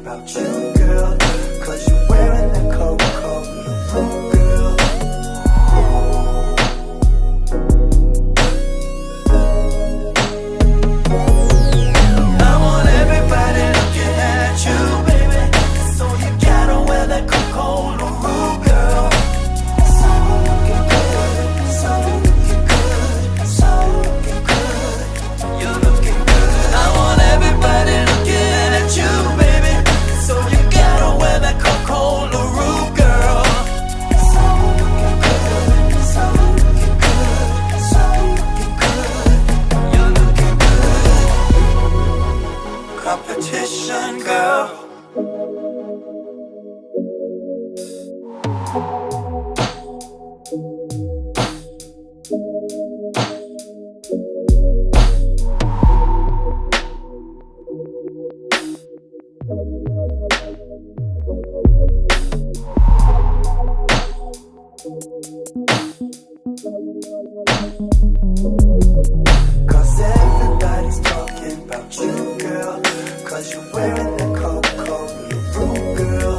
about you, girl, 'cause you're wearing that CoCo La Rue, girl. I want everybody looking at you, baby, so you gotta wear that CoCo La Rue, girl. So looking good, so looking good, so looking good. You're looking good. I want everybody looking at you, baby, so you gotta wear that CoCo La Rue, girl. So looking good, so looking good, so looking good. You're looking good. Competition, girl. Cause everybody's talking about you, girl, 'cause you're wearing that CoCo La Rue, girl.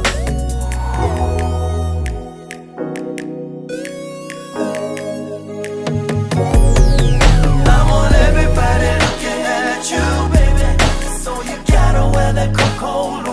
I want everybody looking at you, baby, so you gotta wear that CoCo La